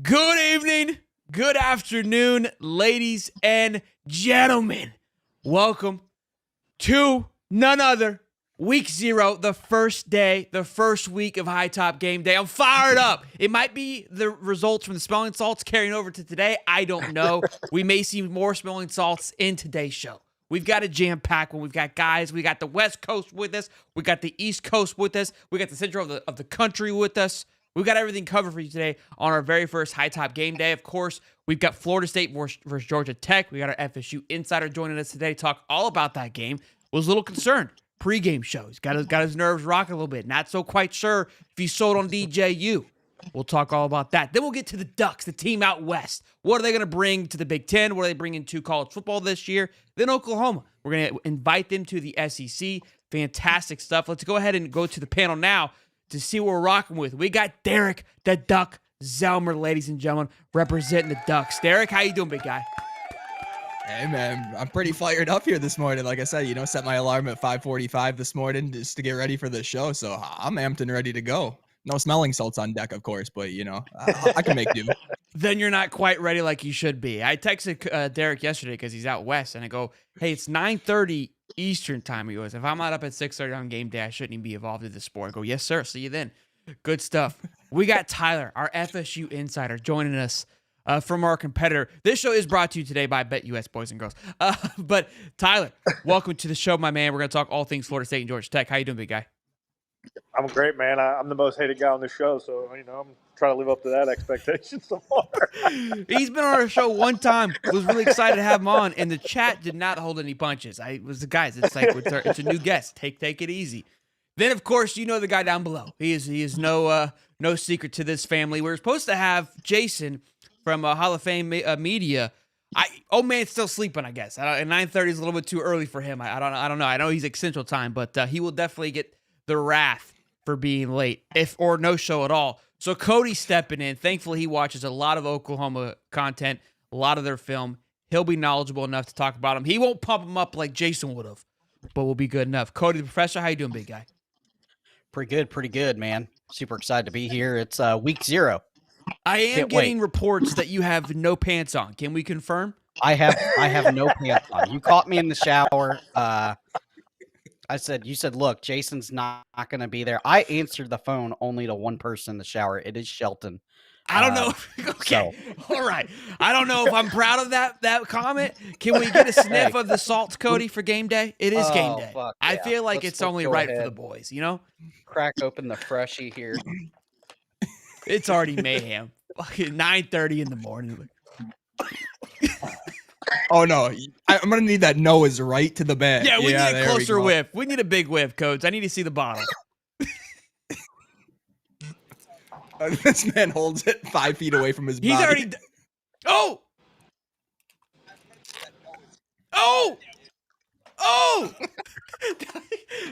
Good evening, good afternoon, ladies and gentlemen. Welcome to none other Week 0, the first day, the first week of High Top Game Day. I'm fired up. It might be the results from the smelling salts carrying over to today. I don't know. We may see more smelling salts in today's show. We've got a jam-packed one. We've got guys. We got the West Coast with us. We got the East Coast with us. We got the center of the country with us. We've got everything covered for you today on our very first High Top Game Day. Of course, we've got Florida State versus Georgia Tech. We got our FSU insider joining us today to talk all about that game. Was a little concerned. Pre-game shows. Got his nerves rocking a little bit. Not so quite sure if he's sold on DJU. We'll talk all about that. Then we'll get to the Ducks, the team out west. What are they going to bring to the Big Ten? What are they bringing to college football this year? Then Oklahoma. We're going to invite them to the SEC. Fantastic stuff. Let's go ahead and go to the panel now to see what we're rocking with. We got Derek the Duck Zelmer, ladies and gentlemen, representing the Ducks. Derek, how you doing, big guy? Hey, man, I'm pretty fired up here this morning. Like I said, set my alarm at 5:45 this morning just to get ready for the show. So I'm amped and ready to go. No smelling salts on deck, of course, but, I can make do. Then you're not quite ready like you should be. I texted Derek yesterday because he's out west, and I go, hey, it's 9:30 Eastern time. He goes, if I'm not up at 6:30 on game day, I shouldn't even be involved in the sport. I go, yes, sir. See you then. Good stuff. We got Tyler, our FSU insider, joining us from our competitor. This show is brought to you today by BetUS, boys and girls. But Tyler, welcome to the show, my man. We're going to talk all things Florida State and Georgia Tech. How you doing, big guy? I'm great, man. I'm the most hated guy on the show, so I'm trying to live up to that expectation so far. He's been on our show one time. Was really excited to have him on, and the chat did not hold any punches. I was the guys. It's like it's a new guest. Take it easy. Then, of course, you know the guy down below. He is no secret to this family. We were supposed to have Jason from Hall of Fame Media. Man's still sleeping, I guess. 9:30 is a little bit too early for him. I don't know. I know he's like Central Time, but he will definitely get the wrath for being late, or no show at all. So Cody's stepping in. Thankfully, he watches a lot of Oklahoma content, a lot of their film. He'll be knowledgeable enough to talk about them. He won't pump them up like Jason would have, but will be good enough. Cody, the professor, how you doing, big guy? Pretty good, man. Super excited to be here. It's week 0. I am getting reports that you have no pants on. Can we confirm? I have no pants on. You caught me in the shower. You said, look, Jason's not going to be there. I answered the phone only to one person in the shower. It is Shelton. I don't know. Okay. So. All right. I don't know if I'm proud of that comment. Can we get a sniff of the salts, Cody, for game day? It is game day. Fuck, I feel like it's only right for the boys, Crack open the freshie here. It's already mayhem. Fucking 9:30 in the morning. Oh, no. I'm going to need that Noah's right to the bed. Yeah, we need a closer whiff. We need a big whiff, Codes. I need to see the bottle. This man holds it 5 feet away from his body. He's already... Oh!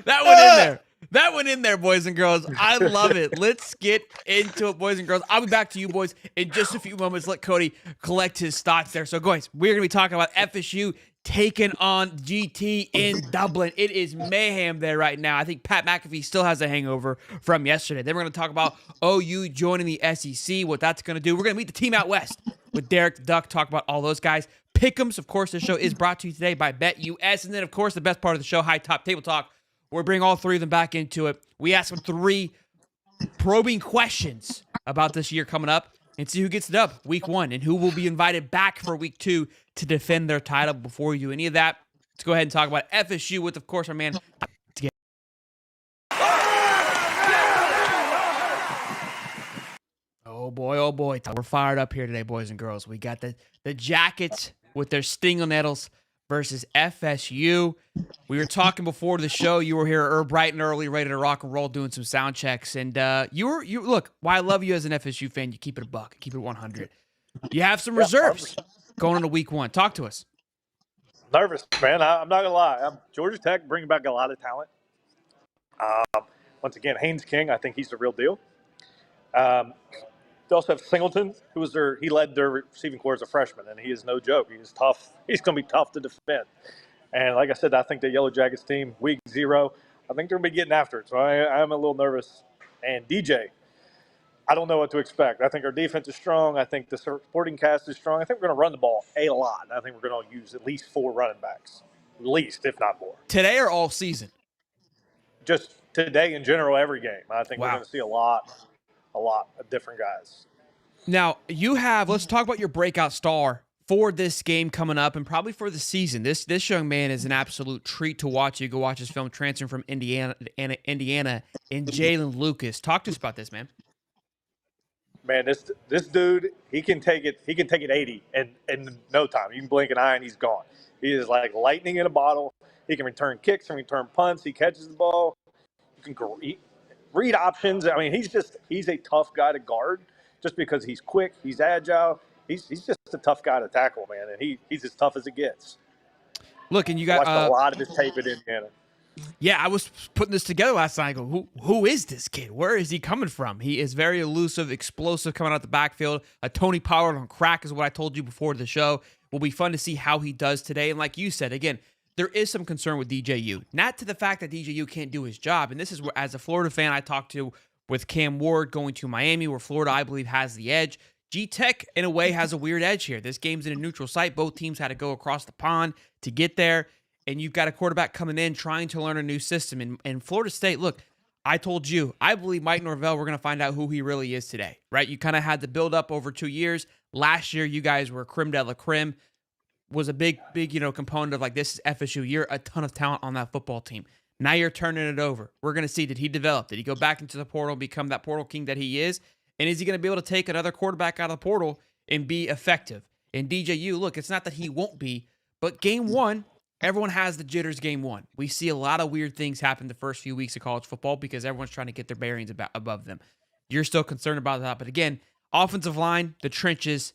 That went in there. That went in there, boys and girls. I love it. Let's get into it, boys and girls. I'll be back to you, boys, in just a few moments. Let Cody collect his thoughts there. So, guys, we're going to be talking about FSU taking on GT in Dublin. It is mayhem there right now. I think Pat McAfee still has a hangover from yesterday. Then we're going to talk about OU joining the SEC, what that's going to do. We're going to meet the team out west with Derek the Duck, talk about all those guys. Pick'ems, of course, this show is brought to you today by BetUS. And then, of course, the best part of the show, High Top Table Talk. We're bringing all three of them back into it. We ask them 3 probing questions about this year coming up and see who gets it up week 1 and who will be invited back for week 2 to defend their title. Before we do any of that, let's go ahead and talk about FSU with, of course, our man. Oh boy. We're fired up here today, boys and girls. We got the Jackets with their Stingle versus FSU. We were talking before the show. You were here bright and early, ready to rock and roll, doing some sound checks. And you look, why I love you as an FSU fan, you keep it a buck, keep it 100. You have some reserves going into week 1. Talk to us. Nervous, man. I'm not going to lie. Georgia Tech bringing back a lot of talent. Once again, Haynes King, I think he's the real deal. They also have Singleton, he led their receiving corps as a freshman, and he is no joke. He is tough. He's going to be tough to defend. And like I said, I think the Yellow Jackets team, week 0, I think they're going to be getting after it. So I am a little nervous. And DJ, I don't know what to expect. I think our defense is strong. I think the supporting cast is strong. I think we're going to run the ball a lot. I think we're going to use at least 4 running backs, at least, if not more. Today or all season? Just today in general, every game. I think we're Wow. going to see a lot of different guys. Now, let's talk about your breakout star for this game coming up and probably for the season. This young man is an absolute treat to watch. You go watch his film transferring from Indiana, and Jalen Lucas. Talk to us about this, man. Man, this dude, he can take it 80 in no time. You can blink an eye and he's gone. He is like lightning in a bottle. He can return kicks and return punts. He catches the ball. He can read options. I mean, he's a tough guy to guard just because he's quick, he's agile. He's just a tough guy to tackle, man, and he's as tough as it gets. Look, and you got watched a lot of his tape at Indiana. Yeah, I was putting this together last night. I go, who is this kid? Where is he coming from? He is very elusive, explosive, coming out the backfield. A Tony Pollard on crack is what I told you before the show. Will be fun to see how he does today. And like you said, again, there is some concern with DJU. Not to the fact that DJU can't do his job. And this is where, as a Florida fan, I talked to with Cam Ward going to Miami, where Florida, I believe, has the edge. G-Tech, in a way, has a weird edge here. This game's in a neutral site. Both teams had to go across the pond to get there. And you've got a quarterback coming in trying to learn a new system. And Florida State, look, I told you, I believe Mike Norvell, we're going to find out who he really is today, right? You kind of had the build up over 2 years. Last year, you guys were creme de la creme. Was a big, component of like, this is FSU. You're a ton of talent on that football team. Now you're turning it over. We're going to see, did he develop? Did he go back into the portal, become that portal king that he is? And is he going to be able to take another quarterback out of the portal and be effective? And DJU, look, it's not that he won't be, but game one, everyone has the jitters game one. We see a lot of weird things happen the first few weeks of college football because everyone's trying to get their bearings above them. You're still concerned about that. But again, offensive line, the trenches,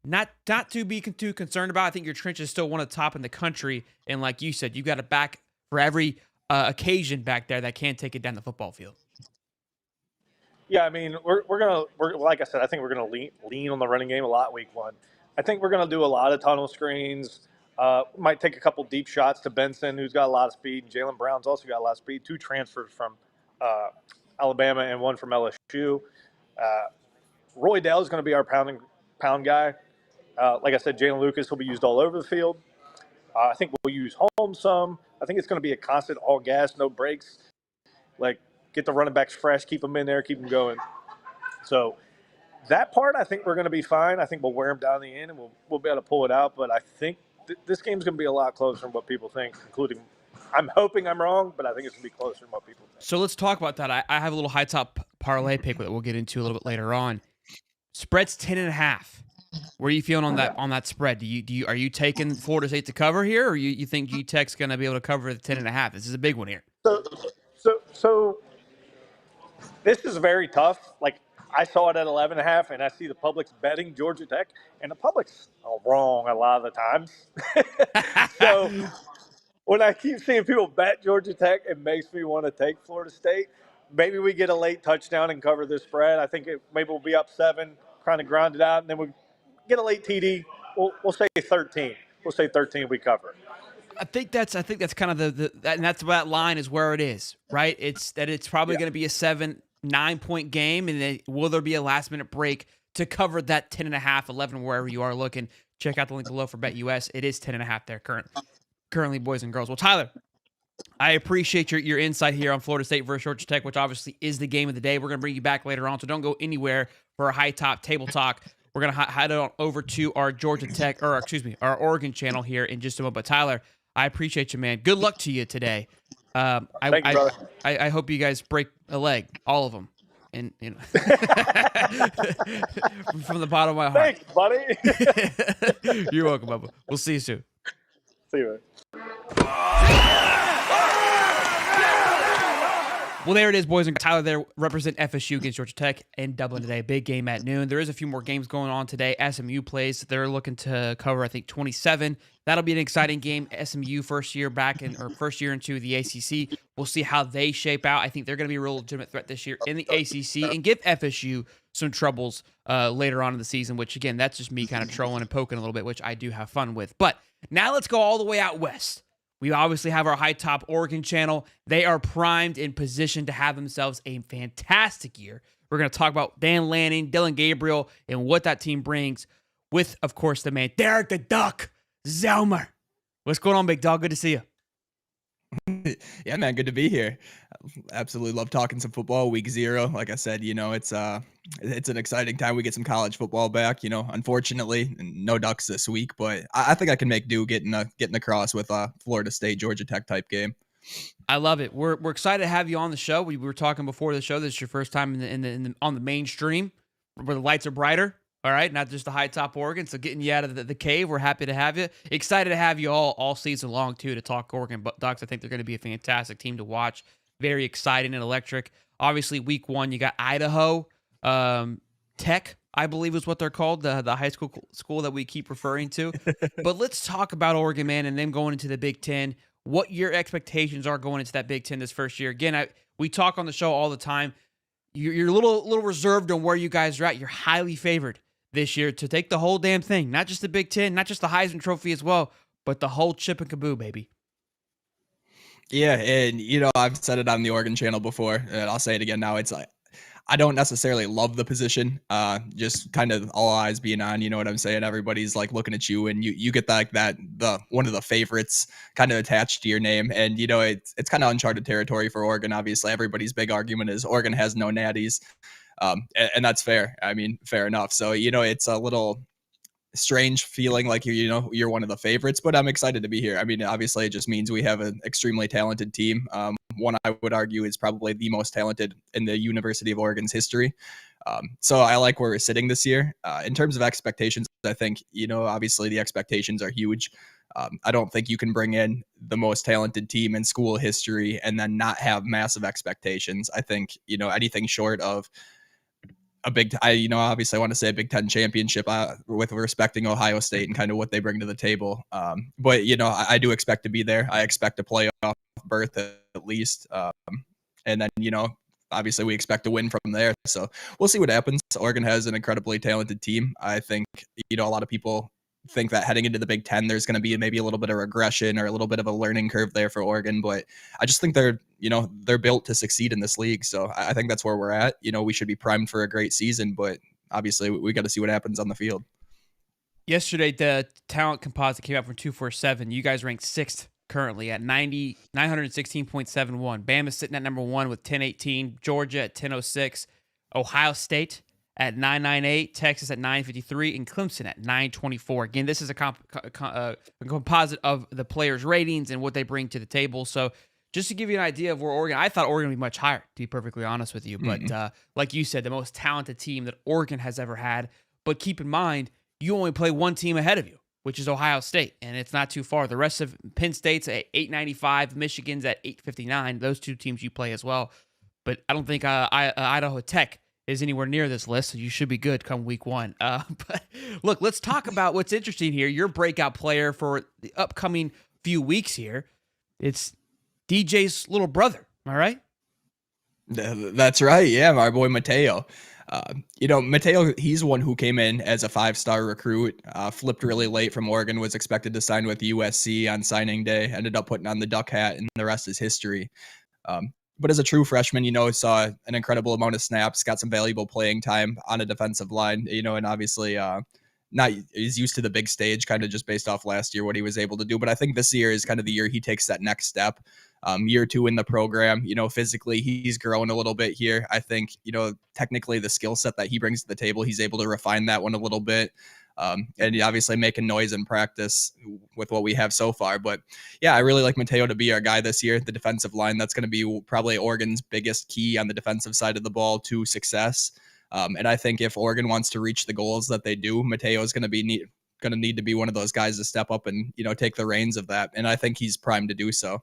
not to be too concerned about. I think your trenches still one of the top in the country. And like you said, you got a back for every occasion back there that can take it down the football field. Yeah, I mean, we're like I said, I think we're gonna lean on the running game a lot week one. I think we're gonna do a lot of tunnel screens. Might take a couple deep shots to Benson, who's got a lot of speed, and Jalen Brown's also got a lot of speed. 2 transfers from Alabama and 1 from LSU. Roy Dell is going to be our pound guy. Like I said, Jalen Lucas will be used all over the field. I think we'll use Holmes some. I think it's going to be a constant all gas, no breaks. Like, get the running backs fresh, keep them in there, keep them going. So that part, I think we're going to be fine. I think we'll wear them down the end, and we'll be able to pull it out. But I think this game's going to be a lot closer than what people think, including I'm hoping I'm wrong, but I think it's going to be closer than what people think. So let's talk about that. I have a little high top parlay pick that we'll get into a little bit later on. Spread's 10.5. Where are you feeling on that spread? Are you taking Florida State to cover here, or you think G-Tech's going to be able to cover the 10.5? This is a big one here. So this is very tough. Like, I saw it at 11.5, and I see the public's betting Georgia Tech, and the public's wrong a lot of the times. So when I keep seeing people bet Georgia Tech, it makes me want to take Florida State. Maybe we get a late touchdown and cover the spread. I think maybe we'll be up 7, trying to grind it out, and then we get a late TD. We'll say 13. We'll say 13. We cover. I think that's kind of and that's that line is where it is, right? It's probably going to be a 7-9 point game, and then will there be a last minute break to cover that 10.5, 11, wherever you are looking? Check out the link below for BetUS. It is 10.5 there currently, boys and girls. Well, Tyler, I appreciate your insight here on Florida State versus Georgia Tech, which obviously is the game of the day. We're going to bring you back later on, so don't go anywhere for a high top table talk. We're going to head on over to our our Oregon channel here in just a moment. But Tyler, I appreciate you, man. Good luck to you today. Thank you, brother. I hope you guys break a leg, all of them. And from the bottom of my heart. Thanks, buddy. You're welcome, Bubba. We'll see you soon. See you, man. Well, there it is, boys and girls. Tyler there represent FSU against Georgia Tech in Dublin today. Big game at noon. There is a few more games going on today. SMU plays. They're looking to cover, I think, 27. That'll be an exciting game. SMU first year into the ACC. We'll see how they shape out. I think they're going to be a real legitimate threat this year in the ACC and give FSU some troubles later on in the season, which, again, that's just me kind of trolling and poking a little bit, which I do have fun with. But now let's go all the way out west. We obviously have our high top Oregon channel. They are primed and positioned to have themselves a fantastic year. We're going to talk about Dan Lanning, Dylan Gabriel, and what that team brings with, of course, the man, Derek the Duck Zelmer. What's going on, big dog? Good to see you. Yeah, man, good to be here. Absolutely love talking some football. Week 0, like I said, it's an exciting time. We get some college football back. Unfortunately, no Ducks this week, but I think I can make do getting across with a Florida State Georgia Tech type game. I love it. We're excited to have you on the show. We were talking before the show. This is your first time on the mainstream where the lights are brighter. All right, not just the high top Oregon. So getting you out of the cave, we're happy to have you. Excited to have you all season long too to talk Oregon Ducks. I think they're going to be a fantastic team to watch. Very exciting and electric. Obviously, week 1 you got Idaho Tech, I believe is what they're called, the high school that we keep referring to. But let's talk about Oregon, man, and them going into the Big Ten. What your expectations are going into that Big Ten this first year. Again, we talk on the show all the time. You're a little reserved on where you guys are at. You're highly favored this year to take the whole damn thing, not just the Big Ten, not just the Heisman Trophy as well, but the whole chip and caboodle, baby. Yeah, and I've said it on the Oregon channel before, and I'll say it again now. It's like I don't necessarily love the position. Just kind of all eyes being on, you know what I'm saying? Everybody's like looking at you, and you get the one of the favorites kind of attached to your name, and it's kind of uncharted territory for Oregon. Obviously, everybody's big argument is Oregon has no natties. And that's fair. I mean, fair enough. So, it's a little strange feeling like you're one of the favorites, but I'm excited to be here. I mean, obviously it just means we have an extremely talented team. One I would argue is probably the most talented in the University of Oregon's history. So I like where we're sitting this year. In terms of expectations, I think, obviously the expectations are huge. I don't think you can bring in the most talented team in school history and then not have massive expectations. I think, anything short of obviously I want to say a Big Ten championship with respecting Ohio State and kind of what they bring to the table. But, I do expect to be there. I expect a playoff berth at least. And then, obviously we expect to win from there. So we'll see what happens. Oregon has an incredibly talented team. I think, a lot of people think that heading into the Big Ten, there's going to be maybe a little bit of regression or a little bit of a learning curve there for Oregon. But I just think they're built to succeed in this league. So I think that's where we're at. We should be primed for a great season, but obviously we got to see what happens on the field. Yesterday, the talent composite came out from 247. You guys ranked 6th currently at 916.71. Bama's sitting at number 1 with 1018. Georgia at 1006. Ohio State at 998, Texas at 953, and Clemson at 924. Again, this is a composite of the players' ratings and what they bring to the table. So just to give you an idea of where Oregon, I thought Oregon would be much higher, to be perfectly honest with you. But like you said, the most talented team that Oregon has ever had. But keep in mind, you only play one team ahead of you, which is Ohio State, and it's not too far. The rest of Penn State's at 895, Michigan's at 859. Those two teams you play as well. But I don't think Idaho Tech is anywhere near this list, so you should be good come week 1. But look, let's talk about what's interesting here. Your breakout player for the upcoming few weeks here, it's DJ's little brother. Am I right? That's right. Yeah, my boy Mateo. Mateo, he's one who came in as a 5-star recruit, flipped really late from Oregon, was expected to sign with USC on signing day, ended up putting on the Duck hat, and the rest is history. But as a true freshman, saw an incredible amount of snaps, got some valuable playing time on a defensive line, and obviously he's used to the big stage kind of just based off last year, what he was able to do. But I think this year is kind of the year he takes that next step. Year 2 in the program, physically he's grown a little bit here. I think, technically the skill set that he brings to the table, he's able to refine that one a little bit. And obviously making noise in practice with what we have so far. But yeah, I really like Mateo to be our guy this year. The defensive line, that's going to be probably Oregon's biggest key on the defensive side of the ball to success. And I think if Oregon wants to reach the goals that they do, Mateo is going to need to be one of those guys to step up and, take the reins of that. And I think he's primed to do so.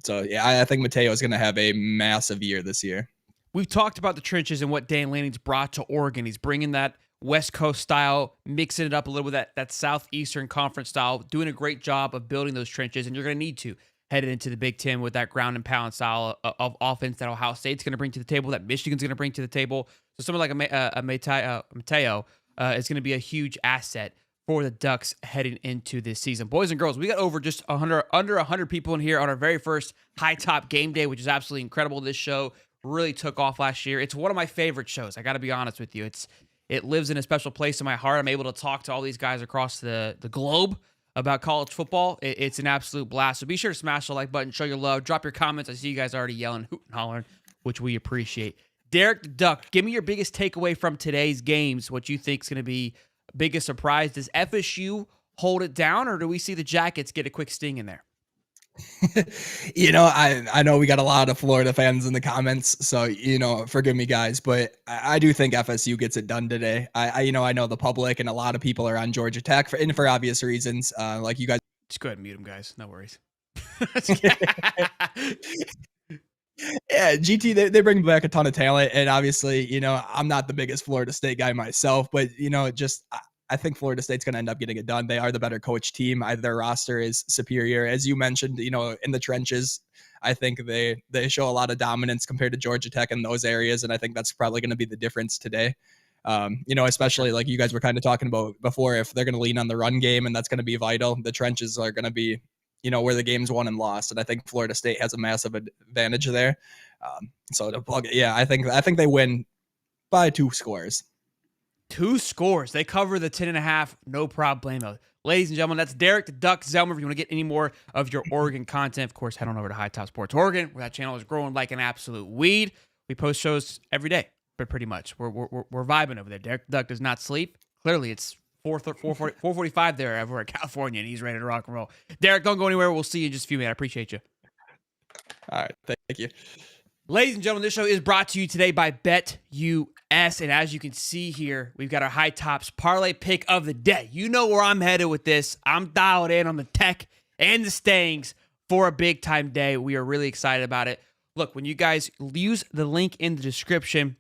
So yeah, I think Mateo is going to have a massive year this year. We've talked about the trenches and what Dan Lanning's brought to Oregon. He's bringing that West Coast style, mixing it up a little bit, that Southeastern Conference style, doing a great job of building those trenches, and you're going to need to headed into the Big Ten with that ground and pound style of offense that Ohio State's going to bring to the table, that Michigan's going to bring to the table. So someone like Mateo is going to be a huge asset for the Ducks heading into this season. Boys and girls, we got over just under 100 people in here on our very first High Top Game Day, which is absolutely incredible. This show really took off last year. It's one of my favorite shows. I got to be honest with you. It lives in a special place in my heart. I'm able to talk to all these guys across the globe about college football. It's an absolute blast. So be sure to smash the like button, show your love, drop your comments. I see you guys already yelling, hooting, hollering, which we appreciate. Derek the Duck, give me your biggest takeaway from today's games. What you think is going to be biggest surprise? Does FSU hold it down, or do we see the Jackets get a quick sting in there? I know we got a lot of Florida fans in the comments, so forgive me guys, but I do think FSU gets it done today. I know the public and a lot of people are on Georgia Tech for obvious reasons. Like you guys, just go ahead and mute them, guys. No worries. Yeah, GT, they bring back a ton of talent, and obviously, I'm not the biggest Florida State guy myself, but I think Florida State's going to end up getting it done. They are the better coach team. Their roster is superior, as you mentioned. In the trenches, I think they show a lot of dominance compared to Georgia Tech in those areas, and I think that's probably going to be the difference today. Especially like you guys were kind of talking about before, if they're going to lean on the run game, and that's going to be vital. The trenches are going to be where the game's won and lost. And I think Florida State has a massive advantage there. So to plug it, I think they win by 2 scores. 2 scores. They cover the 10.5. No problemo. Ladies and gentlemen, that's Derek the Duck Zelmer. If you want to get any more of your Oregon content, of course, head on over to High Top Sports Oregon, where that channel is growing like an absolute weed. We post shows every day, but pretty much we're vibing over there. Derek the Duck does not sleep. Clearly, it's 4:45 there over in California, and he's ready to rock and roll. Derek, don't go anywhere. We'll see you in just a few minutes. I appreciate you. All right. Thank you. Ladies and gentlemen, this show is brought to you today by BetUS. And as you can see here, we've got our High Tops parlay pick of the day. You know where I'm headed with this. I'm dialed in on the tech and the stayings for a big time day. We are really excited about it. Look, when you guys use the link in the description,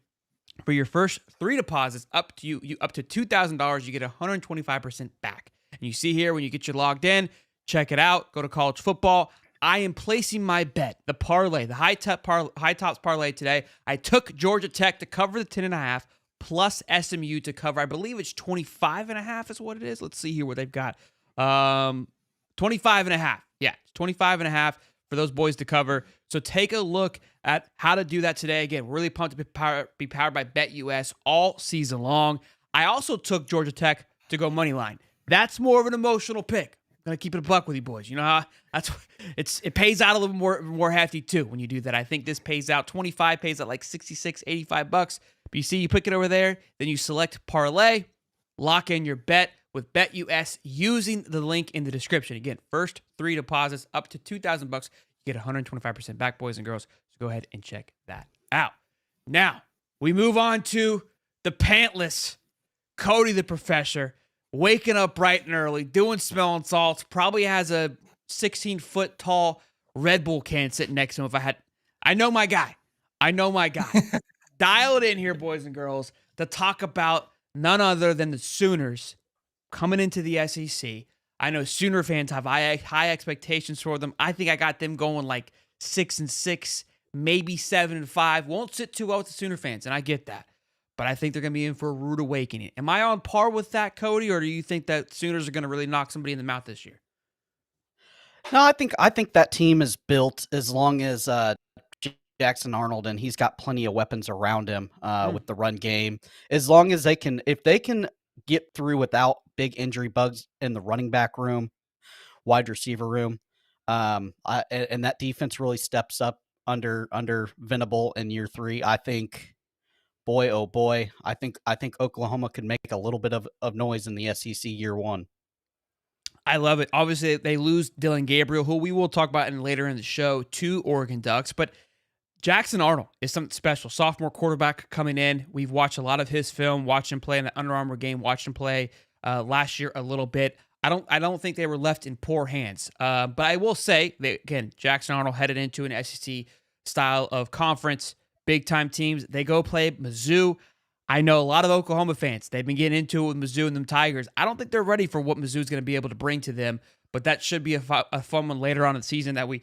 for your first 3 deposits up to $2,000, you get 125% back. And you see here when you get you logged in, check it out. Go to college football. I am placing my bet, the parlay, the High Tops parlay today. I took Georgia Tech to cover the 10.5 plus SMU to cover. I believe it's 25.5 is what it is. Let's see here what they've got. 25.5. Yeah, 25.5 for those boys to cover. So take a look at how to do that today. Again, we're really pumped to be powered by BetUS all season long. I also took Georgia Tech to go money line. That's more of an emotional pick. I'm gonna keep it a buck with you boys. You know how it pays out a little more hefty too when you do that. I think this pays out 25, pays out like 66, 85 bucks. But you see, you pick it over there, then you select parlay, lock in your bet with BetUS using the link in the description. Again, first 3 deposits up to $2,000. You get 125% back, boys and girls. So go ahead and check that out. Now, we move on to the pantless Cody the Professor, waking up bright and early, doing smelling salts, probably has a 16-foot tall Red Bull can sitting next to him. I know my guy. Dial it in here, boys and girls, to talk about none other than the Sooners coming into the SEC. I know Sooner fans have high expectations for them. I think I got them going like 6-6, maybe 7-5. Won't sit too well with the Sooner fans, and I get that. But I think they're going to be in for a rude awakening. Am I on par with that, Cody, or do you think that Sooners are going to really knock somebody in the mouth this year? No, I think that team is built as long as Jackson Arnold, and he's got plenty of weapons around him with the run game. As long as if they can get through without big injury bugs in the running back room, wide receiver room, and that defense really steps up under Venable in year 3. I think, boy, oh boy, I think Oklahoma could make a little bit of noise in the SEC year 1. I love it. Obviously, they lose Dylan Gabriel, who we will talk about later in the show, to Oregon Ducks. But Jackson Arnold is something special. Sophomore quarterback coming in. We've watched a lot of his film, watched him play in the Under Armour game, watched him play last year a little bit. I don't think they were left in poor hands. But I will say, again, Jackson Arnold headed into an SEC style of conference, big-time teams. They go play Mizzou. I know a lot of Oklahoma fans. They've been getting into it with Mizzou and them Tigers. I don't think they're ready for what Mizzou's going to be able to bring to them, but that should be a fun one later on in the season that we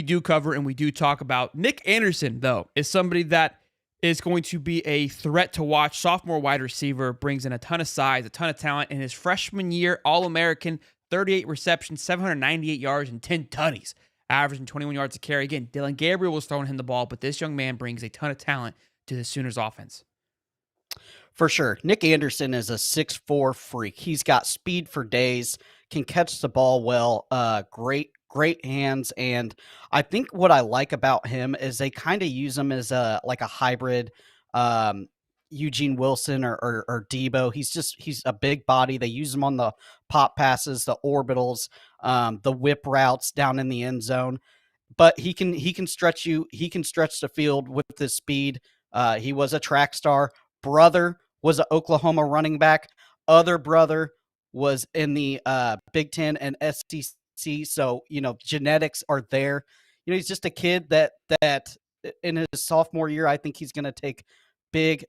do cover and we do talk about. Nick Anderson, though, is somebody that is going to be a threat to watch. Sophomore wide receiver, brings in a ton of size, a ton of talent. In his freshman year, All-American, 38 receptions, 798 yards, and 10 tutties averaging 21 yards a carry. Again, Dylan Gabriel was throwing him the ball, but this young man brings a ton of talent to the Sooners offense. For sure. Nick Anderson is a 6'4" freak. He's got speed for days, can catch the ball well, great hands. And I think what I like about him is they kind of use him as a hybrid Eugene Wilson or Debo. He's a big body. They use him on the pop passes, the orbitals, the whip routes down in the end zone. But he can stretch you. He can stretch the field with his speed. He was a track star. Brother was an Oklahoma running back. Other brother was in the Big Ten and SEC. So, genetics are there. He's just a kid that in his sophomore year, I think he's going to take big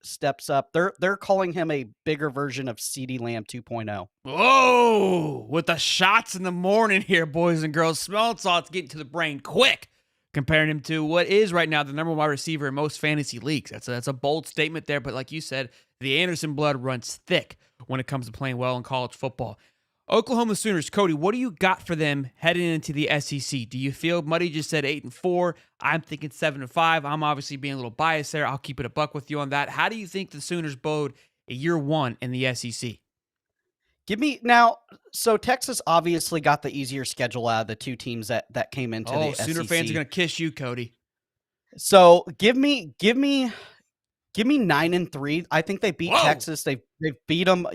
steps up. They're calling him a bigger version of CeeDee Lamb 2.0. Whoa, with the shots in the morning here, boys and girls. Smelling salts getting to the brain quick. Comparing him to what is right now the number one wide receiver in most fantasy leagues. That's a bold statement there, but like you said, the Anderson blood runs thick when it comes to playing well in college football. Oklahoma Sooners, Cody, what do you got for them heading into the SEC? Do you feel Muddy just said 8-4? I'm thinking 7-5. I'm obviously being a little biased there. I'll keep it a buck with you on that. How do you think the Sooners bode year one in the SEC? So Texas obviously got the easier schedule out of the two teams that came into the SEC. Sooner fans are going to kiss you, Cody. So give me 9-3. I think they beat Texas. They've beat them.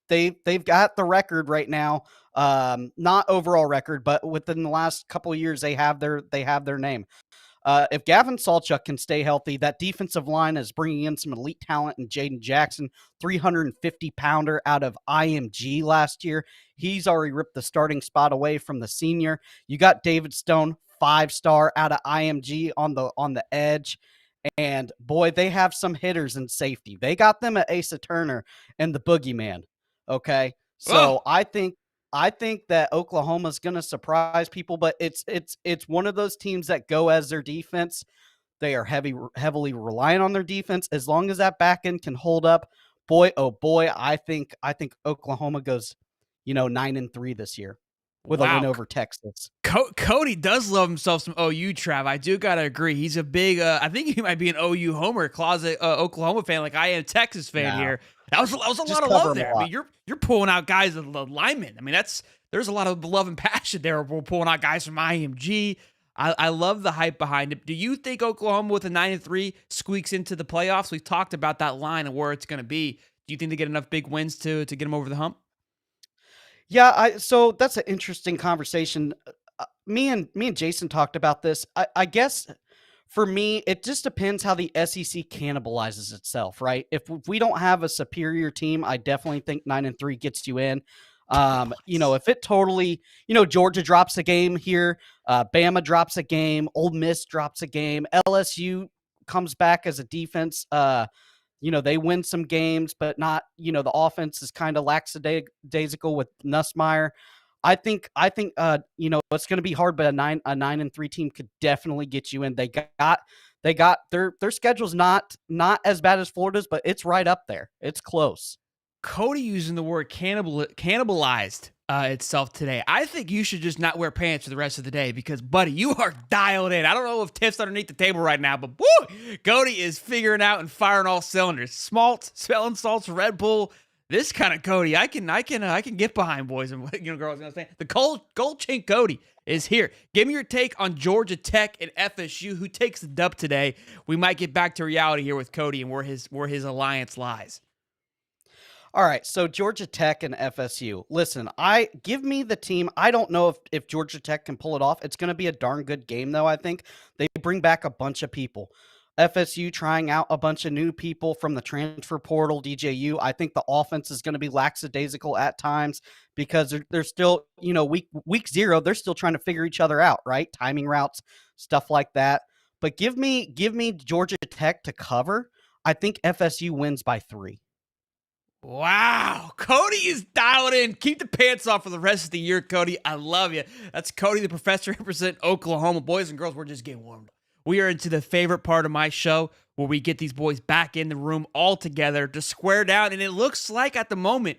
They've got the record right now. Not overall record, but within the last couple of years, they have their name. If Gavin Sawchuk can stay healthy, that defensive line is bringing in some elite talent in Jaden Jackson, 350-pounder out of IMG last year. He's already ripped the starting spot away from the senior. You got David Stone, 5-star out of IMG on the edge. And boy, they have some hitters in safety. They got them at Asa Turner and the Boogeyman. Okay. So I think that Oklahoma's going to surprise people, but it's one of those teams that go as their defense. They are heavily reliant on their defense. As long as that back end can hold up, boy, oh boy, I think Oklahoma goes, 9-3 this year with a win over Texas. Cody does love himself some OU, Trav. I do got to agree. He's a big, I think he might be an OU homer, closet Oklahoma fan like I am Texas fan here. That was a lot of love there. I mean, you're pulling out guys of the linemen. I mean, there's a lot of love and passion there. We're pulling out guys from IMG. I love the hype behind it. Do you think Oklahoma with a 9-3 squeaks into the playoffs? We've talked about that line and where it's going to be. Do you think they get enough big wins to get them over the hump? Yeah, so that's an interesting conversation. Me and Jason talked about this. I guess for me, it just depends how the SEC cannibalizes itself, right? If we don't have a superior team, I definitely think 9-3 gets you in. If it totally, Georgia drops a game here, Bama drops a game, Ole Miss drops a game, LSU comes back as a defense. They win some games, but not, the offense is kind of lackadaisical with Nussmeier. I think it's going to be hard, but a 9-3 team could definitely get you in. They got their schedule's not as bad as Florida's, but it's right up there. It's close. Cody using the word cannibalized itself today. I think you should just not wear pants for the rest of the day because, buddy, you are dialed in. I don't know if Tiff's underneath the table right now, but woo, Cody is figuring out and firing all cylinders. Smalt, smelling salts, Red Bull. This kind of Cody, I can get behind, boys and girls. The gold chain Cody is here. Give me your take on Georgia Tech and FSU. Who takes the dub today? We might get back to reality here with Cody and where his alliance lies. All right, so Georgia Tech and FSU. Listen, give me the team. I don't know if Georgia Tech can pull it off. It's going to be a darn good game, though, I think. They bring back a bunch of people. FSU trying out a bunch of new people from the transfer portal, DJU. I think the offense is going to be lackadaisical at times because they're still, week 0, they're still trying to figure each other out, right? Timing routes, stuff like that. But give me Georgia Tech to cover. I think FSU wins by 3. Wow, Cody is dialed in. Keep the pants off for the rest of the year, Cody. I love you. That's Cody, the professor, represent Oklahoma. Boys and girls, we're just getting warmed up. We are into the favorite part of my show where we get these boys back in the room all together to square down. And it looks like at the moment,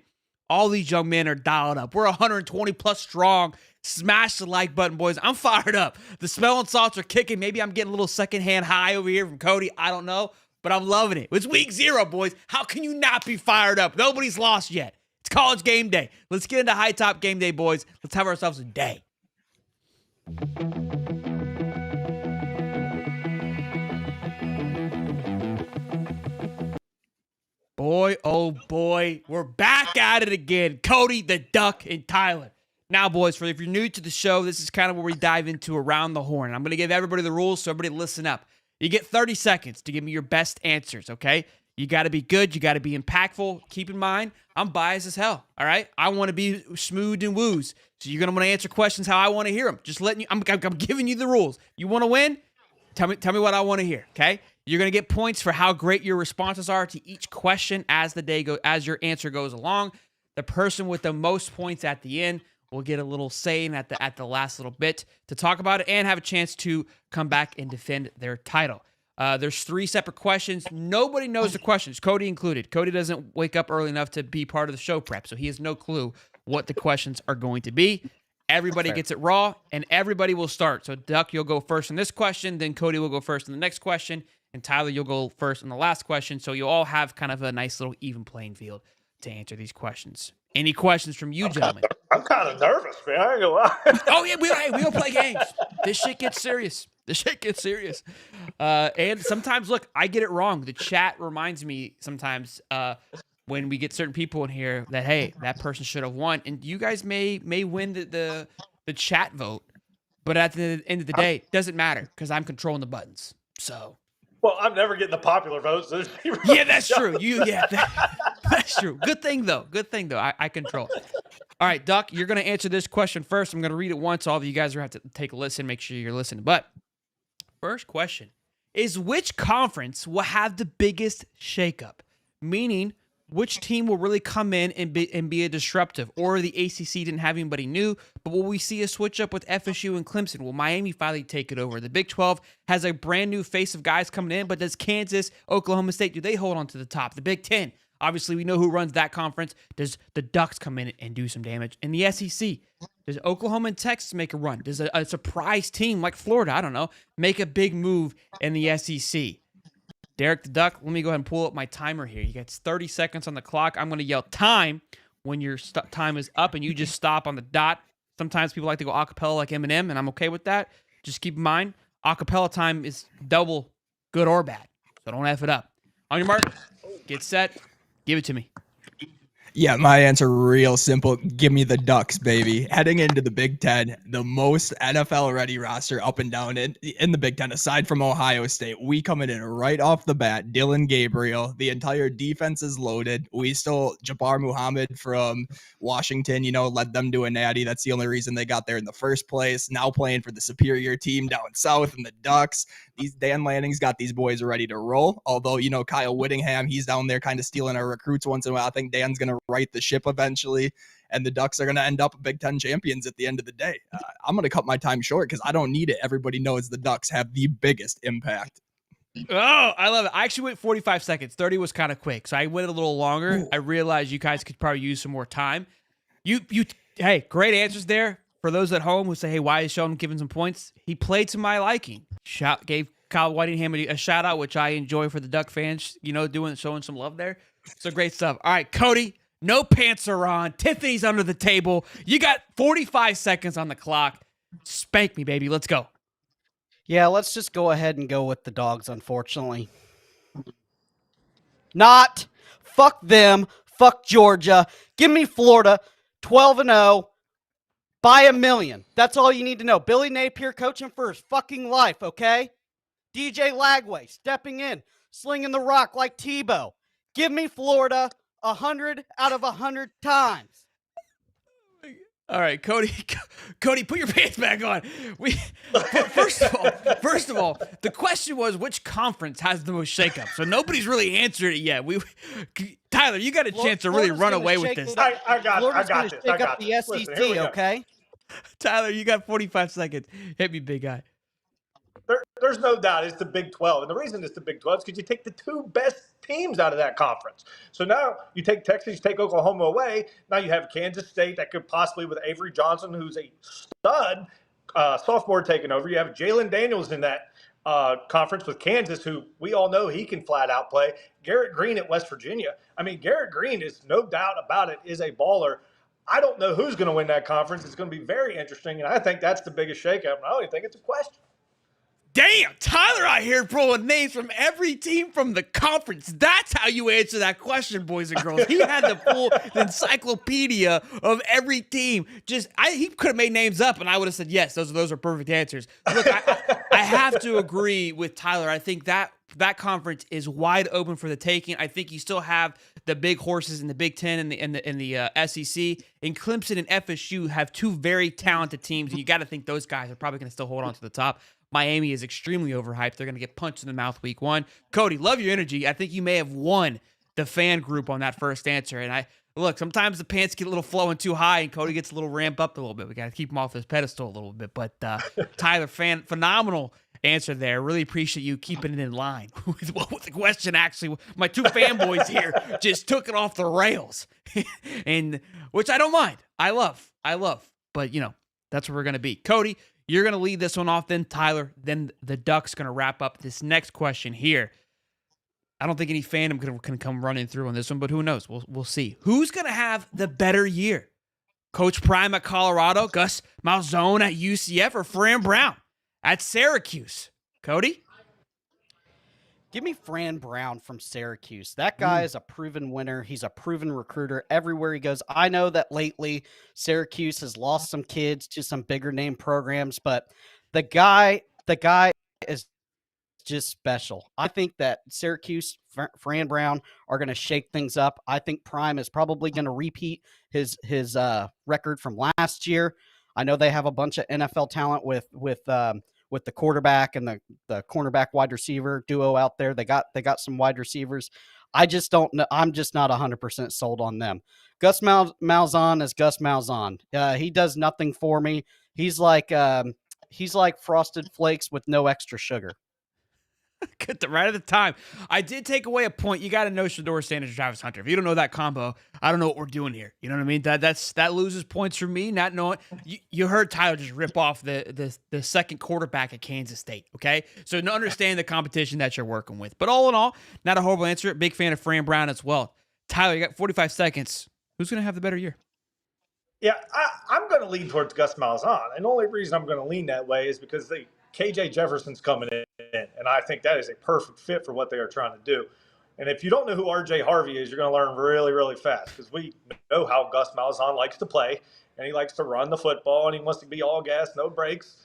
all these young men are dialed up. We're 120 plus strong. Smash the like button, boys. I'm fired up. The smelling salts are kicking. Maybe I'm getting a little secondhand high over here from Cody. I don't know, but I'm loving it. It's week 0, boys. How can you not be fired up? Nobody's lost yet. It's college game day. Let's get into high top game day, boys. Let's have ourselves a day. Boy, oh boy, we're back at it again. Cody, the Duck, and Tyler. Now, boys, if you're new to the show, this is kind of where we dive into Around the Horn. I'm going to give everybody the rules, so everybody listen up. You get 30 seconds to give me your best answers, okay? You got to be good. You got to be impactful. Keep in mind, I'm biased as hell, all right? I want to be smooth and woos, so you're going to want to answer questions how I want to hear them. Just letting you, I'm giving you the rules. You want to win? Tell me what I want to hear, okay? You're going to get points for how great your responses are to each question as as your answer goes along. The person with the most points at the end will get a little saying at the last little bit to talk about it and have a chance to come back and defend their title. There's 3 separate questions. Nobody knows the questions, Cody included. Cody doesn't wake up early enough to be part of the show prep, so he has no clue what the questions are going to be. Everybody gets it raw, and everybody will start. So, Duck, you'll go first in this question, then Cody will go first in the next question, and Tyler, you'll go first in the last question. So you'll all have kind of a nice little even playing field to answer these questions. Any questions from you, gentlemen? I'm kind of nervous, man. I ain't gonna lie. Oh, yeah, we don't play games. This shit gets serious. And sometimes, look, I get it wrong. The chat reminds me sometimes when we get certain people in here that, hey, that person should have won. And you guys may win the chat vote, but at the end of the day, it doesn't matter because I'm controlling the buttons. So. Well, I'm never getting the popular votes. So yeah, that's true. That's true. Good thing though. I control. All right, Duck, you're going to answer this question first. I'm going to read it once. All of you guys are going to have to take a listen. Make sure you're listening. But first question is, which conference will have the biggest shakeup? Meaning, which team will really come in and be a disruptive? Or the ACC didn't have anybody new, but will we see a switch up with FSU and Clemson? Will Miami finally take it over? The Big 12 has a brand new face of guys coming in, but does Kansas, Oklahoma State, do they hold on to the top? The Big 10, obviously we know who runs that conference. Does the Ducks come in and do some damage? In the SEC, does Oklahoma and Texas make a run? Does a surprise team like Florida, I don't know, make a big move in the SEC? Derek the Duck, let me go ahead and pull up my timer here. You got 30 seconds on the clock. I'm going to yell time when your time is up, and you just stop on the dot. Sometimes people like to go acapella like Eminem, and I'm okay with that. Just keep in mind, acapella time is double good or bad, so don't F it up. On your mark, get set, give it to me. Yeah, my answer real simple. Give me the Ducks, baby. Heading into the Big Ten, the most NFL-ready roster up and down in the Big Ten, aside from Ohio State. We coming in right off the bat. Dylan Gabriel. The entire defense is loaded. We still, Jabbar Muhammad from Washington, led them to a natty. That's the only reason they got there in the first place. Now playing for the superior team down south in the Ducks. Dan Lanning's got these boys ready to roll. Although, Kyle Whittingham, he's down there kind of stealing our recruits once in a while. I think Dan's going to right the ship eventually, and the Ducks are going to end up Big Ten champions at the end of the day. I'm going to cut my time short because I don't need it. Everybody knows the Ducks have the biggest impact. Oh, I love it. I actually went 45 seconds. 30 was kind of quick, so I went a little longer. Ooh. I realized you guys could probably use some more time. Hey, great answers there. For those at home who say, hey, why is Sheldon giving some points? He played to my liking. Gave Kyle Whittingham a shout out, which I enjoy for the Duck fans, showing some love there. So great stuff. All right, Cody, no pants are on. Tiffany's under the table. You got 45 seconds on the clock. Spank me, baby. Let's go. Yeah, let's just go ahead and go with the Dogs, unfortunately. Not. Fuck them. Fuck Georgia. Give me Florida. 12-0. By a million. That's all you need to know. Billy Napier coaching for his fucking life, okay? DJ Lagway stepping in, slinging the rock like Tebow. Give me Florida 100 out of 100 times. All right, Cody, put your pants back on. First of all, the question was which conference has the most shakeup. So nobody's really answered it yet. Tyler, you got a chance to really run away with this. I got this. Shake up the SEC, listen, okay? Tyler, you got 45 seconds. Hit me, big guy. there's no doubt it's the Big 12. And the reason it's the Big 12 is because you take the two best teams out of that conference. So now you take Texas, you take Oklahoma away. Now you have Kansas State that could possibly, with Avery Johnson, who's a stud sophomore, taking over. You have Jalen Daniels in that conference with Kansas, who we all know he can flat out play. Garrett Green at West Virginia. I mean, Garrett Green is no doubt about it, is a baller. I don't know who's going to win that conference. It's going to be very interesting, and I think that's the biggest shakeup. And I don't even think it's a question. Damn, Tyler out here throwing names from every team from the conference. That's how you answer that question, boys and girls. He had the full encyclopedia of every team. He could have made names up, and I would have said, yes, those are perfect answers. Look, I have to agree with Tyler. I think that conference is wide open for the taking. I think you still have the big horses in the Big Ten and the SEC. And Clemson and FSU have two very talented teams, and you got to think those guys are probably going to still hold on to the top. Miami is extremely overhyped. They're going to get punched in the mouth week 1. Cody, love your energy. I think you may have won the fan group on that first answer. And look, sometimes the pants get a little flowing too high, and Cody gets a little ramped up a little bit. We got to keep him off his pedestal a little bit. But Tyler, phenomenal answer there. Really appreciate you keeping it in line with the question. Actually, my two fanboys here just took it off the rails, and which I don't mind. I love. But that's where we're going to be. Cody, you're going to lead this one off, then Tyler, then the Ducks going to wrap up this next question here. I don't think any fandom can come running through on this one, but who knows? We'll see. Who's going to have the better year? Coach Prime at Colorado, Gus Malzahn at UCF, or Fran Brown at Syracuse? Cody? Give me Fran Brown from Syracuse. That guy is a proven winner. He's a proven recruiter everywhere he goes. I know that lately Syracuse has lost some kids to some bigger name programs, but the guy is just special. I think that Syracuse, Fran Brown, are going to shake things up. I think Prime is probably going to repeat his record from last year. I know they have a bunch of NFL talent with the quarterback and the cornerback wide receiver duo out there. They got some wide receivers. I just don't know. I'm just not 100% sold on them. Gus Malzahn is Gus Malzahn. He does nothing for me. He's like Frosted Flakes with no extra sugar. Good, right at the time. I did take away a point. You got to know Shedeur Sanders and Travis Hunter. If you don't know that combo, I don't know what we're doing here. You know what I mean? That loses points for me, not knowing. You heard Tyler just rip off the second quarterback at Kansas State, okay? So to understand the competition that you're working with. But all in all, not a horrible answer. Big fan of Fran Brown as well. Tyler, you got 45 seconds. Who's going to have the better year? Yeah, I'm going to lean towards Gus Malzahn. And the only reason I'm going to lean that way is because KJ Jefferson's coming in, and I think that is a perfect fit for what they are trying to do. And if you don't know who R.J. Harvey is, you're going to learn really, really fast, because we know how Gus Malzahn likes to play, and he likes to run the football, and he wants to be all gas, no brakes.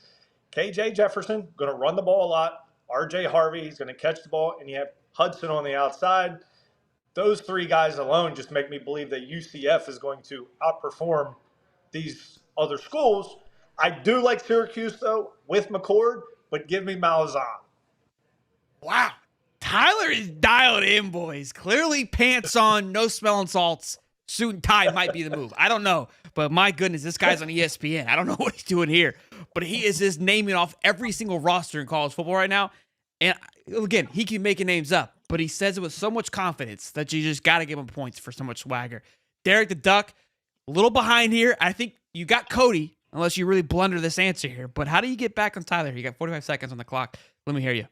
KJ Jefferson, going to run the ball a lot. R.J. Harvey, he's going to catch the ball, and you have Hudson on the outside. Those three guys alone just make me believe that UCF is going to outperform these other schools. I do like Syracuse, though, with McCord, but give me Malzahn. Wow. Tyler is dialed in, boys. Clearly pants on, no smelling salts, suit and tie might be the move. I don't know, but my goodness, this guy's on ESPN. I don't know what he's doing here, but he is just naming off every single roster in college football right now. And again, he keep making names up, but he says it with so much confidence that you just got to give him points for so much swagger. Derek the Duck, a little behind here. I think you got Cody, unless you really blunder this answer here. But how do you get back on Tyler? You got 45 seconds on the clock. Let me hear you.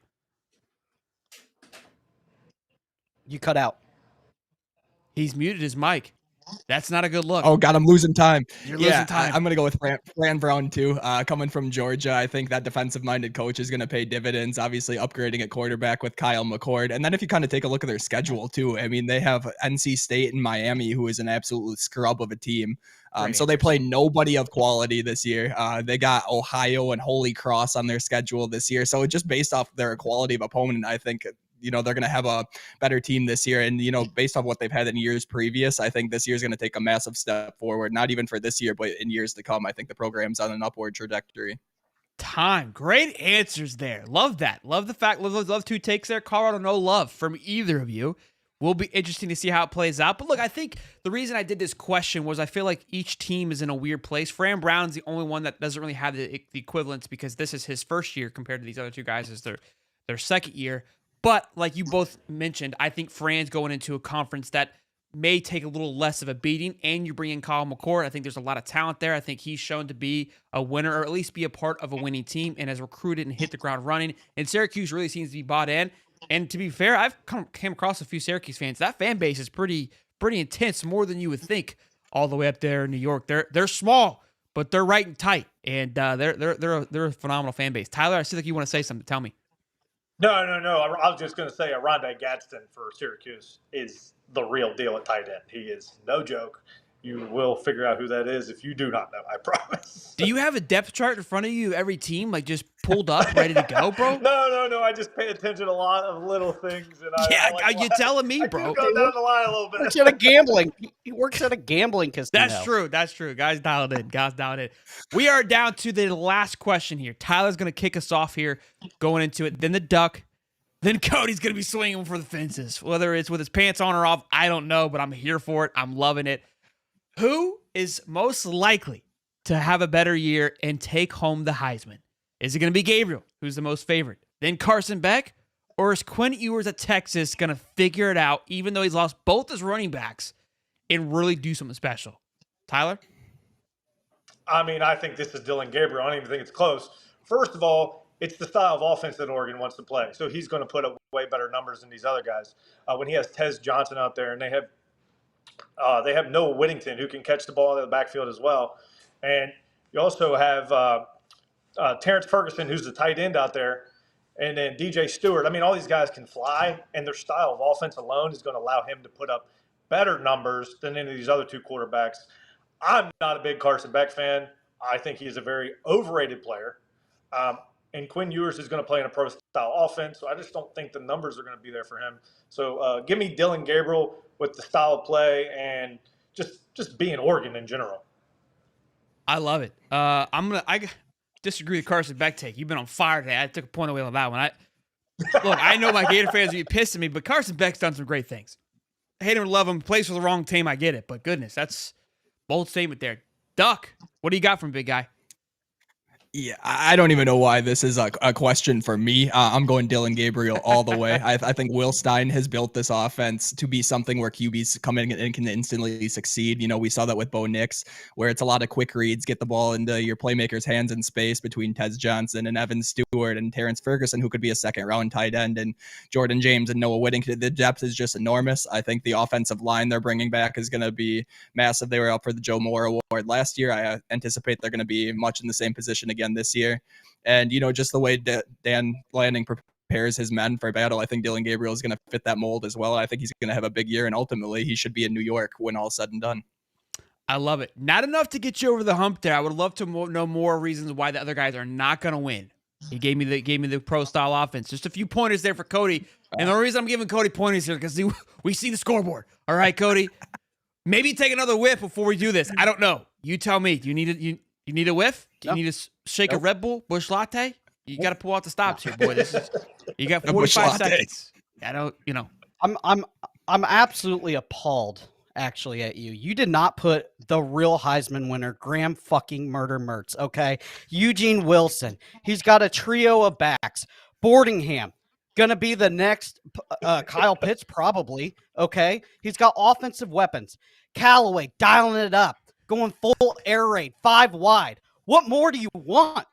You cut out. He's muted his mic. That's not a good look. Oh, God, I'm losing time. You're losing time. I'm going to go with Fran Brown, too. Coming from Georgia, I think that defensive-minded coach is going to pay dividends, obviously upgrading at quarterback with Kyle McCord. And then if you kind of take a look at their schedule, too, I mean, they have NC State and Miami, who is an absolute scrub of a team. So they play nobody of quality this year. They got Ohio and Holy Cross on their schedule this year. So just based off their quality of opponent, I think they're going to have a better team this year. And, based on what they've had in years previous, I think this year is going to take a massive step forward, not even for this year, but in years to come. I think the program's on an upward trajectory. Time. Great answers there. Love that. Love the fact. Love two takes there. Colorado, no love from either of you. Will be interesting to see how it plays out. But look, I think the reason I did this question was I feel like each team is in a weird place. Fran Brown's the only one that doesn't really have the equivalents because this is his first year compared to these other two guys as their second year. But like you both mentioned, I think Fran's going into a conference that may take a little less of a beating, and you bring in Kyle McCord. I think there's a lot of talent there. I think he's shown to be a winner or at least be a part of a winning team and has recruited and hit the ground running. And Syracuse really seems to be bought in. And to be fair, I've came across a few Syracuse fans. That fan base is pretty intense, more than you would think. All the way up there in New York, they're small, but they're right and tight, and they're a phenomenal fan base. Tyler, I see like you want to say something. Tell me. No. I was just going to say Rondé Gadsden for Syracuse is the real deal at tight end. He is no joke. You will figure out who that is if you do not know, I promise. Do you have a depth chart in front of you, every team, like just pulled up, ready to go, bro? No. I just pay attention to a lot of little things. And You're telling me, bro. I do go down the line a little bit. Works at a gambling. He works at a gambling casino. That's true. Guys dialed in. We are down to the last question here. Tyler's going to kick us off here, going into it. Then the duck. Then Cody's going to be swinging for the fences. Whether it's with his pants on or off, I don't know, but I'm here for it. I'm loving it. Who is most likely to have a better year and take home the Heisman? Is it going to be Gabriel, who's the most favorite? Then Carson Beck? Or is Quinn Ewers at Texas going to figure it out, even though he's lost both his running backs, and really do something special? Tyler? I mean, I think this is Dylan Gabriel. I don't even think it's close. First of all, it's the style of offense that Oregon wants to play. So he's going to put up way better numbers than these other guys. When he has Tez Johnson out there, and they have Noah Whittington, who can catch the ball in the backfield as well. And you also have Terrence Ferguson, who's the tight end out there, and then DJ Stewart. I mean, all these guys can fly, and their style of offense alone is going to allow him to put up better numbers than any of these other two quarterbacks. I'm not a big Carson Beck fan. I think he's a very overrated player. And Quinn Ewers is going to play in a pro-style offense, so I just don't think the numbers are going to be there for him. So give me Dylan Gabriel with the style of play and just being Oregon in general. I love it. I disagree with Carson Beck take. You've been on fire today. I took a point away on that one. I know my Gator fans will be pissed at me, but Carson Beck's done some great things. I hate him or love him. Plays for the wrong team. I get it, but goodness, that's bold statement there. Duck, what do you got from big guy? Yeah, I don't even know why this is a question for me. I'm going Dylan Gabriel all the way. I think Will Stein has built this offense to be something where QBs come in and can instantly succeed. You know, we saw that with Bo Nix, where it's a lot of quick reads, get the ball into your playmakers' hands in space between Tez Johnson and Evan Stewart and Terrence Ferguson, who could be a second-round tight end, and Jordan James and Noah Whittington. The depth is just enormous. I think the offensive line they're bringing back is going to be massive. They were up for the Joe Moore Award last year. I anticipate they're going to be much in the same position again this year. And, you know, just the way Dan Lanning prepares his men for battle, I think Dylan Gabriel is going to fit that mold as well. I think he's going to have a big year, and ultimately he should be in New York when all said and done. I love it. Not enough to get you over the hump there. I would love to know more reasons why the other guys are not going to win. He gave me the pro style offense. Just a few pointers there for Cody. And the only reason I'm giving Cody pointers here because we see the scoreboard. All right, Cody. Maybe take another whiff before we do this. I don't know. You tell me. Do you need it? You need a whiff? Do you need to shake a Red Bull, Busch Latte? You got to pull out the stops here, boy. You got 45 seconds. I don't, you know. I'm absolutely appalled, actually, at you. You did not put the real Heisman winner, Graham fucking Murder Mertz, okay? Eugene Wilson. He's got a trio of backs. Boardingham, going to be the next Kyle Pitts, probably, okay? He's got offensive weapons. Callaway, dialing it up. Going full air raid, 5 wide. What more do you want?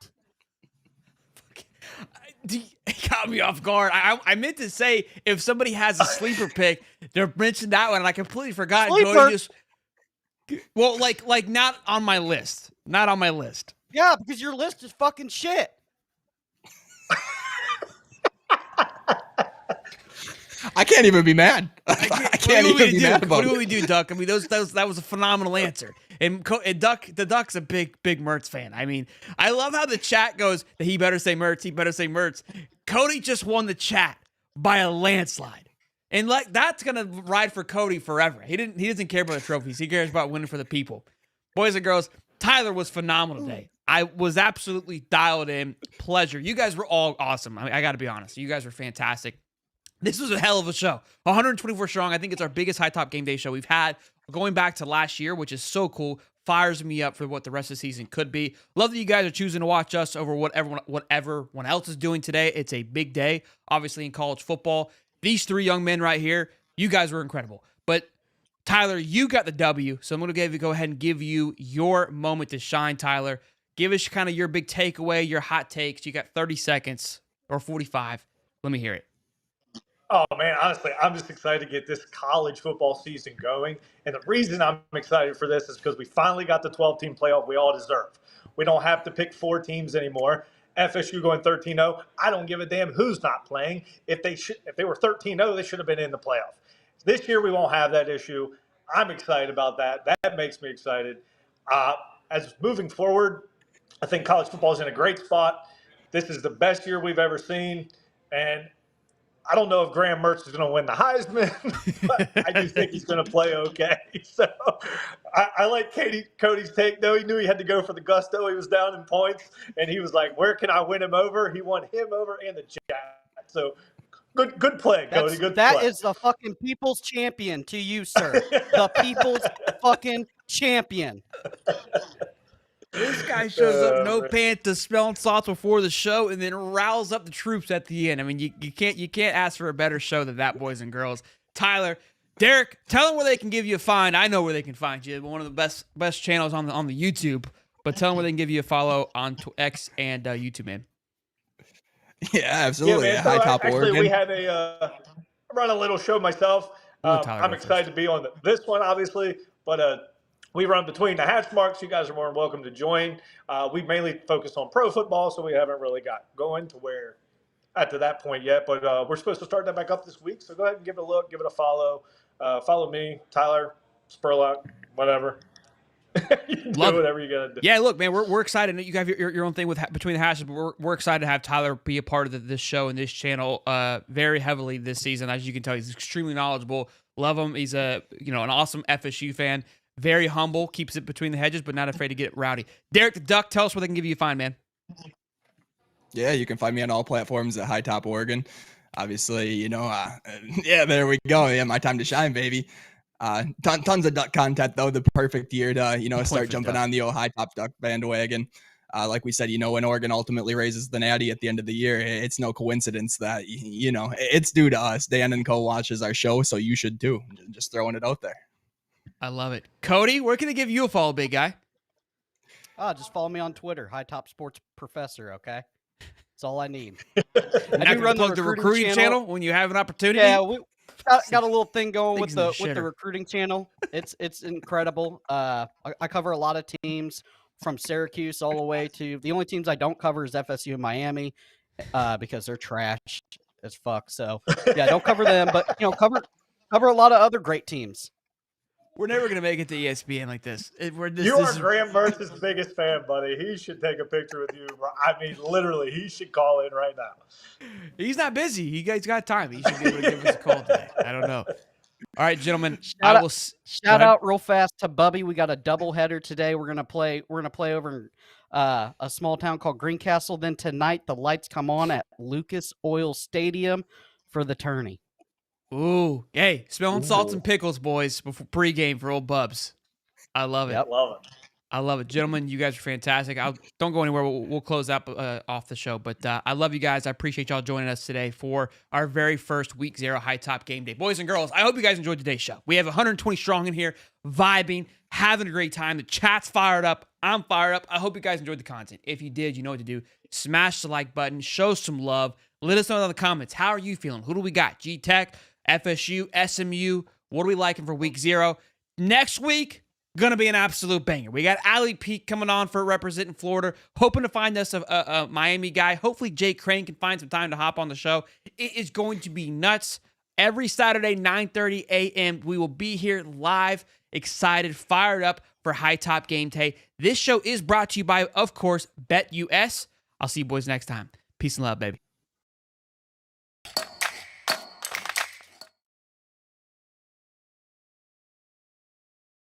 It got me off guard. I meant to say if somebody has a sleeper pick, they're mentioning that one, and I completely forgot. Well, like not on my list. Not on my list. Yeah, because your list is fucking shit. I can't even be mad. I can't even be mad about it. What do we do, Duck? I mean, that was a phenomenal answer. And the Duck's a big Mertz fan. I mean, I love how the chat goes that he better say Mertz. He better say Mertz. Cody just won the chat by a landslide, and like that's gonna ride for Cody forever. He doesn't care about the trophies. He cares about winning for the people. Boys and girls, Tyler was phenomenal today. I was absolutely dialed in. Pleasure. You guys were all awesome. I got to be honest. You guys were fantastic. This was a hell of a show. 124 strong. I think it's our biggest High Top Game Day show we've had going back to last year, which is so cool. Fires me up for what the rest of the season could be. Love that you guys are choosing to watch us over what everyone else is doing today. It's a big day, obviously, in college football. These three young men right here, you guys were incredible. But Tyler, you got the W, so I'm going to go ahead and give you your moment to shine, Tyler. Give us kind of your big takeaway, your hot takes. You got 30 seconds or 45. Let me hear it. Oh, man, honestly, I'm just excited to get this college football season going. And the reason I'm excited for this is because we finally got the 12-team playoff we all deserve. We don't have to pick 4 teams anymore. FSU going 13-0. I don't give a damn who's not playing. If they were 13-0, they should have been in the playoff. This year, we won't have that issue. I'm excited about that. That makes me excited. As moving forward, I think college football is in a great spot. This is the best year we've ever seen. And I don't know if Graham Mertz is going to win the Heisman, but I do think he's going to play okay. So I like Cody's take, though. He knew he had to go for the gusto. He was down in points, and he was like, where can I win him over? He won him over and the Jets. So good play, Cody. Good play. That is the fucking people's champion to you, sir. The people's fucking champion. This guy shows up no pants to smelling salts before the show and then riles up the troops at the end. I mean, you can't ask for a better show than that, boys and girls. Tyler, Derek, tell them where they can give you a find. I know where they can find you. One of the best channels on the YouTube. But tell them where they can give you a follow on X and YouTube, man. Yeah, absolutely. Yeah, man. High Top actually, Oregon. we have I run a little show myself. I'm excited to be on this one, obviously, but we run between the hash marks. You guys are more than welcome to join. We mainly focus on pro football, so we haven't really got going to that point yet. But we're supposed to start that back up this week. So go ahead and give it a look, give it a follow. Follow me, Tyler, Spurlock, whatever. You can do whatever you got to do. Yeah, look, man, we're excited. You have your own thing with between the hashes, but we're excited to have Tyler be a part of this show and this channel very heavily this season. As you can tell, he's extremely knowledgeable. Love him. He's an awesome FSU fan. Very humble, keeps it between the hedges, but not afraid to get rowdy. Derek the Duck, tell us where they can give you a find, man. Yeah, you can find me on all platforms at High Top Oregon. Obviously, yeah, there we go. Yeah, my time to shine, baby. Tons of duck content, though. The perfect year to, start jumping on the old High Top Duck bandwagon. Like we said, when Oregon ultimately raises the natty at the end of the year, it's no coincidence that, it's due to us. Dan and Co watches our show, so you should too. Just throwing it out there. I love it. Cody, where can I give you a follow, big guy? Just follow me on Twitter, High Top Sports Professor, okay? That's all I need. I do run the recruiting channel when you have an opportunity. Yeah, we got a little thing going with the recruiting channel. It's incredible. I cover a lot of teams from Syracuse all the way to the only teams I don't cover is FSU and Miami because they're trash as fuck. So yeah, don't cover them, but cover a lot of other great teams. We're never going to make it to ESPN like this. You are Graham Mertz's biggest fan, buddy. He should take a picture with you. I mean, literally, he should call in right now. He's not busy. He's got time. He should be able to give us a call today. I don't know. All right, gentlemen. Shout out real fast to Bubby. We got a doubleheader today. We're gonna play over in a small town called Greencastle. Then tonight the lights come on at Lucas Oil Stadium for the tourney. Ooh, hey, smelling salts and pickles, boys, before pregame for old Bubs. I love it. Yep. Love it. I love it. Gentlemen, you guys are fantastic. Don't go anywhere. We'll close up off the show. But I love you guys. I appreciate y'all joining us today for our very first Week 0 High Top Game Day. Boys and girls, I hope you guys enjoyed today's show. We have 120 strong in here, vibing, having a great time. The chat's fired up. I'm fired up. I hope you guys enjoyed the content. If you did, you know what to do. Smash the like button. Show some love. Let us know in the comments. How are you feeling? Who do we got? G-Tech, FSU, SMU. What are we liking for Week 0? Next week, gonna be an absolute banger. We got Ali Peak coming on for representing Florida, hoping to find us a Miami guy. Hopefully Jake Crane can find some time to hop on the show. It is going to be nuts. Every Saturday, 9:30 a.m. We will be here live, excited, fired up for High Top Game Day. This show is brought to you by, of course, BetUS. I'll see you boys next time. Peace and love, baby.